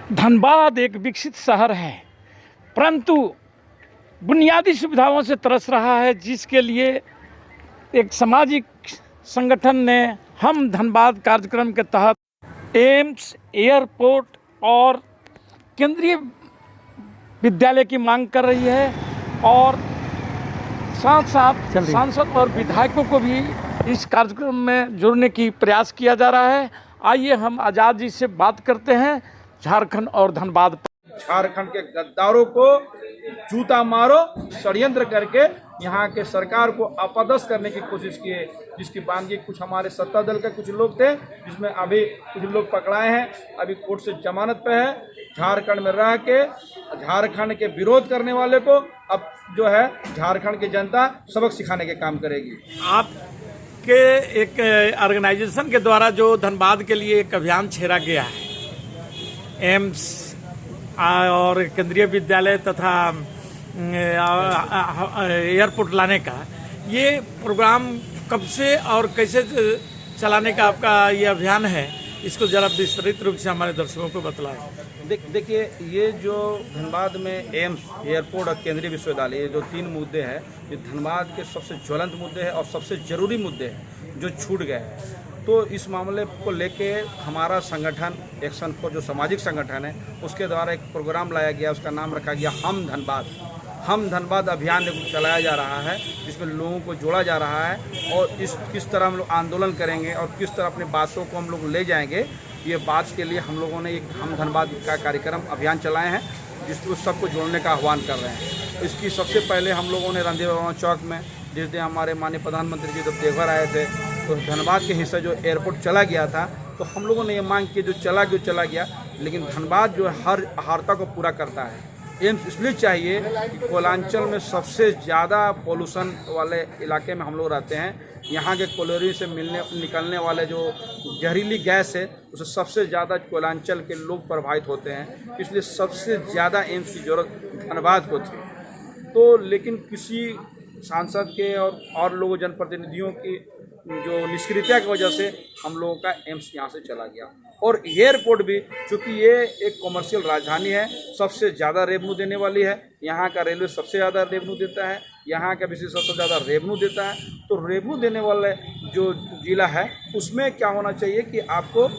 धनबाद एक विकसित शहर है, परंतु बुनियादी सुविधाओं से तरस रहा है, जिसके लिए एक सामाजिक संगठन ने हम धनबाद कार्यक्रम के तहत एम्स, एयरपोर्ट और केंद्रीय विद्यालय की मांग कर रही है और साथ साथ सांसद और विधायकों को भी इस कार्यक्रम में जोड़ने की प्रयास किया जा रहा है। आइए हम आज़ाद जी से बात करते हैं झारखंड और धनबाद पर। झारखंड के गद्दारों को जूता मारो, षड्यंत्र करके यहाँ के सरकार को अपदस्थ करने की कोशिश किए, जिसकी बानगी कुछ हमारे सत्ता दल के कुछ लोग थे, जिसमें अभी कुछ लोग पकड़ाए हैं, अभी कोर्ट से जमानत पे है। झारखंड में रह के झारखंड के विरोध करने वाले को अब जो है झारखंड की जनता सबक सिखाने के काम करेगी। आपके एक ऑर्गेनाइजेशन के द्वारा जो धनबाद के लिए एक अभियान छेड़ा गया है, एम्स और केंद्रीय विद्यालय तथा एयरपोर्ट लाने का, ये प्रोग्राम कब से और कैसे चलाने का आपका ये अभियान है, इसको जरा विस्तृत रूप से हमारे दर्शकों को बतलाएं। देखिए, ये जो धनबाद में एम्स, एयरपोर्ट और केंद्रीय विश्वविद्यालय, ये जो तीन मुद्दे हैं, ये धनबाद के सबसे ज्वलंत मुद्दे हैं और सबसे ज़रूरी मुद्दे हैं जो छूट गए हैं। तो इस मामले को लेके हमारा संगठन एक्शन फोर्स जो सामाजिक संगठन है, उसके द्वारा एक प्रोग्राम लाया गया, उसका नाम रखा गया हम धनबाद अभियान चलाया जा रहा है, जिसमें लोगों को जोड़ा जा रहा है और किस तरह हम लोग आंदोलन करेंगे और किस तरह अपनी बातों को हम लोग ले जाएंगे, ये बात के लिए हम लोगों ने एक हम धनबाद का कार्यक्रम अभियान चलाए हैं, जिसको सबको जोड़ने का आह्वान कर रहे हैं। इसकी सबसे पहले हम लोगों ने रणदेव भवन चौक में, जिस दिन हमारे माननीय प्रधानमंत्री जी जब देवघर आए थे, तो धनबाद के हिस्से जो एयरपोर्ट चला गया था, तो हम लोगों ने ये मांग की जो चला गया, लेकिन धनबाद जो हर अहार्ता को पूरा करता है। एम्स इसलिए चाहिए कि कोयलांचल में सबसे ज़्यादा पोल्यूशन वाले इलाके में हम लोग रहते हैं। यहाँ के कोयले से निकलने वाले जो जहरीली गैस है, उससे सबसे ज़्यादा कोयलांचल के लोग प्रभावित होते हैं, इसलिए सबसे ज़्यादा एम्स की ज़रूरत धनबाद को थी। तो लेकिन किसी सांसद के और लोगों जनप्रतिनिधियों की जो निष्क्रियता की वजह से हम लोगों का एम्स यहाँ से चला गया। और एयरपोर्ट भी, चूँकि ये एक कॉमर्शियल राजधानी है, सबसे ज़्यादा रेवेन्यू देने वाली है, यहाँ का रेलवे सबसे ज़्यादा रेवेन्यू देता है, यहाँ का बीसी सबसे ज़्यादा रेवेन्यू देता है। तो रेवेन्यू देने वाले जो जिला है, उसमें क्या होना चाहिए कि आपको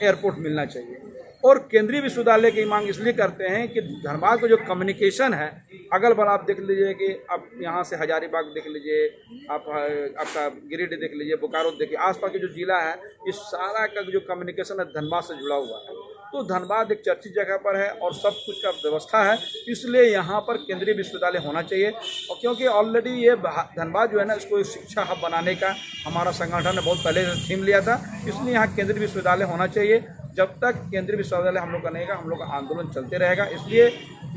एयरपोर्ट मिलना चाहिए। और केंद्रीय विश्वविद्यालय की मांग इसलिए करते हैं कि धनबाद का जो कम्युनिकेशन है, अगल बगल आप देख लीजिए कि आप यहाँ से हजारीबाग देख लीजिए, आपका गिरिडीह देख लीजिए, बोकारो देखिए, आसपास के जो जिला है, इस सारा का जो कम्युनिकेशन है धनबाद से जुड़ा हुआ है। तो धनबाद एक चर्चित जगह पर है और सब कुछ का व्यवस्था है, इसलिए यहाँ पर केंद्रीय विश्वविद्यालय होना चाहिए। और क्योंकि ऑलरेडी ये धनबाद जो है ना, इसको शिक्षा हब बनाने का हमारा संगठन ने बहुत पहले थीम लिया था, इसलिए यहाँ केंद्रीय विश्वविद्यालय होना चाहिए। जब तक केंद्रीय विश्वविद्यालय हम लोग का नहीं होगा, हम लोग का आंदोलन चलते रहेगा। इसलिए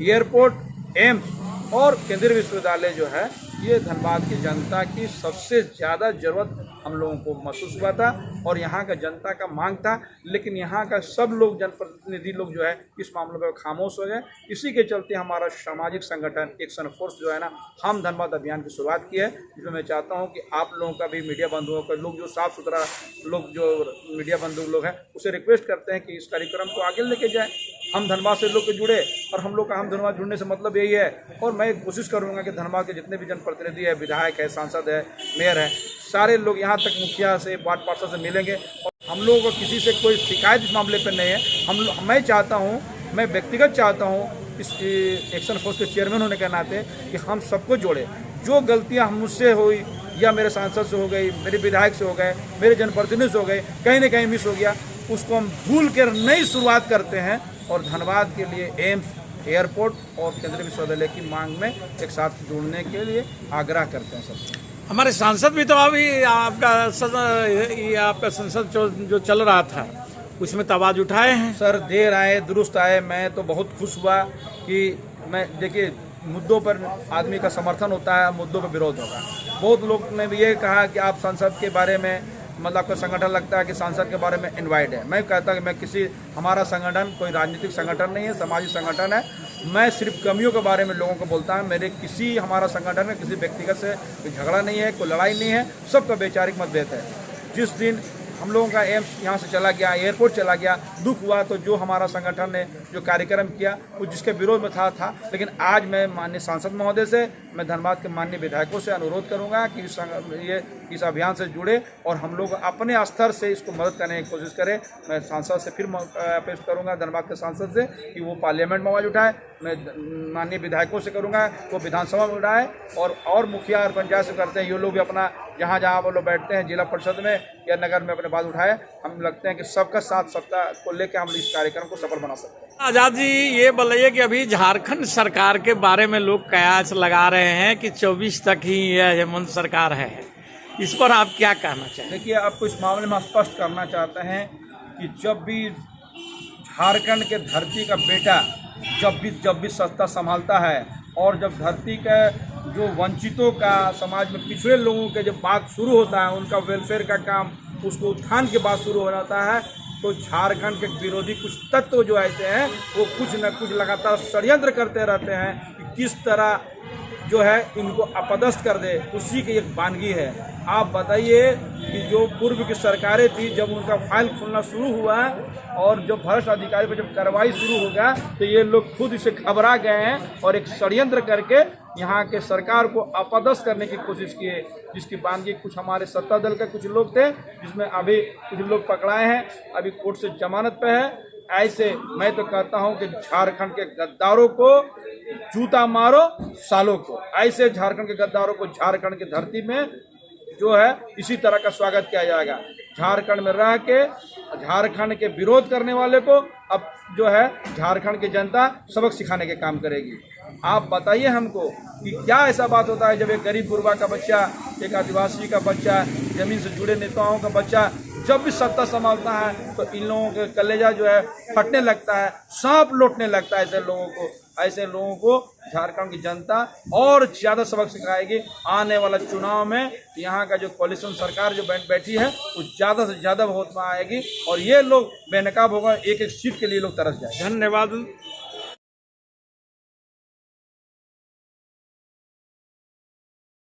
एयरपोर्ट, एम्स और केंद्रीय विश्वविद्यालय जो है, ये धनबाद की जनता की सबसे ज़्यादा ज़रूरत हम लोगों को महसूस हुआ था और यहाँ का जनता का मांग था। लेकिन यहाँ का सब लोग जनप्रतिनिधि लोग जो है इस मामले पर खामोश हो गए। इसी के चलते हमारा सामाजिक संगठन एक्शन फोर्स जो है ना, हम धनबाद अभियान की शुरुआत की है, जिसमें मैं चाहता हूँ कि आप लोगों का भी, मीडिया बंधुओं का, लोग जो साफ़ सुथरा लोग जो मीडिया बंधु लोग हैं, उसे रिक्वेस्ट करते हैं कि इस कार्यक्रम को आगे लेके जाएँ। हम धनबाद से लोग जुड़े और हम लोग का हम धनबाद जुड़ने से मतलब यही है। और मैं कोशिश करूँगा कि धनबाद के जितने भी जनप्रतिनिधि है, विधायक है, सांसद है, मेयर है, सारे लोग यहाँ तक मुखिया से, वार्ड पार्षद से मिलेंगे और हम लोगों को किसी से कोई शिकायत इस मामले पर नहीं है। मैं चाहता हूँ, मैं व्यक्तिगत चाहता हूँ इस एक्शन फोर्स के चेयरमैन होने के नाते कि हम सबको जोड़े। जो गलतियाँ हम मुझसे हुई या मेरे सांसद से हो गई, मेरे विधायक से हो गए, मेरे जनप्रतिनिधि से हो गए, कहीं ना कहीं मिस हो गया, उसको हम भूल कर नई शुरुआत करते हैं और धनबाद के लिए एम्स, एयरपोर्ट और केंद्रीय विश्वविद्यालय की मांग में एक साथ जुड़ने के लिए आग्रह करते हैं सब। हमारे सांसद भी तो अभी आपका संसद जो चल रहा था, उसमें तो आवाज़ उठाए हैं। सर, देर आए दुरुस्त आए। मैं तो बहुत खुश हुआ कि देखिए, मुद्दों पर आदमी का समर्थन होता है, मुद्दों पर विरोध होगा। बहुत लोग ने भी ये कहा कि आप संसद के बारे में, मतलब आपका संगठन लगता है कि सांसद के बारे में इनवाइट है। मैं कहता कि मैं हमारा संगठन कोई राजनीतिक संगठन नहीं है, सामाजिक संगठन है। मैं सिर्फ कमियों के बारे में लोगों को बोलता हूँ। हमारा संगठन में किसी व्यक्तिगत से कोई झगड़ा नहीं है, कोई लड़ाई नहीं है, सबका वैचारिक मतभेद है। जिस दिन हम लोगों का एम्स यहाँ से चला गया, एयरपोर्ट चला गया, दुख हुआ। तो जो हमारा संगठन ने जो कार्यक्रम किया वो जिसके विरोध में था। लेकिन आज मैं माननीय सांसद महोदय से, मैं धनबाद के माननीय विधायकों से अनुरोध करूँगा कि इस अभियान से जुड़े और हम लोग अपने स्तर से इसको मदद करने की कोशिश करें। मैं सांसद से फिर अपेक्षा करूँगा, धनबाद के सांसद से, कि वो पार्लियामेंट में आवाज़ उठाए। मैं माननीय विधायकों से करूँगा वो विधानसभा में उठाए, और मुखिया और पंचायत से करते हैं ये लोग भी अपना जहाँ वो लोग बैठते हैं जिला परिषद में या नगर में अपने बात उठाए। हम लगते हैं कि सबका साथ सबका को लेकर हम इस कार्यक्रम को सफल बना सकते हैं। आजाद जी, ये बताइए कि अभी झारखंड सरकार के बारे में लोग कयास लगा रहे हैं कि 24 तक ही यह हेमंत सरकार है, इस पर आप क्या कहना चाहें? देखिए, आपको इस मामले में स्पष्ट करना चाहते हैं कि जब भी झारखंड के धरती का बेटा जब भी सत्ता संभालता है और जब धरती का जो वंचितों का, समाज में पिछड़े लोगों के जब बात शुरू होता है, उनका वेलफेयर का काम, उसको उत्थान के बाद शुरू हो जाता है, तो झारखंड के विरोधी कुछ तत्व जो ऐसे हैं वो कुछ न कुछ लगातार षड्यंत्र करते रहते हैं कि किस तरह जो है इनको अपदस्थ कर दे। उसी की एक वानगी है। आप बताइए कि जो पूर्व की सरकारें थी, जब उनका फाइल खुलना शुरू हुआ और जब भ्रष्ट अधिकारी पर जब कार्रवाई शुरू हो गया, तो ये लोग खुद इसे घबरा गए हैं और एक षड्यंत्र करके यहाँ के सरकार को अपदस्थ करने की कोशिश किए, जिसकी वानगी कुछ हमारे सत्ता दल के कुछ लोग थे, जिसमें अभी कुछ लोग पकड़ाए हैं, अभी कोर्ट से जमानत पे है। ऐसे मैं तो कहता हूँ कि झारखंड के गद्दारों को जूता मारो सालों को। ऐसे झारखंड के गद्दारों को झारखंड की धरती में जो है इसी तरह का स्वागत किया जाएगा। झारखंड में रह के झारखंड के विरोध करने वाले को अब जो है झारखंड की जनता सबक सिखाने के काम करेगी। आप बताइए हमको कि क्या ऐसा बात होता है जब एक गरीब गुरबा का बच्चा, एक आदिवासी का बच्चा, जमीन से जुड़े नेताओं का बच्चा जब भी सत्ता संभालता है तो इन लोगों के कलेजा जो है फटने लगता है, सांप लौटने लगता है। ऐसे लोगों को झारखंड की जनता और ज़्यादा सबक सिखाएगी। आने वाला चुनाव में यहाँ का जो कोalition सरकार जो बैठी है वो ज़्यादा से ज़्यादा वोट में आएगी और ये लोग बेनकाब होगा, एक एक सीट के लिए लोग तरस जाए। धन्यवाद।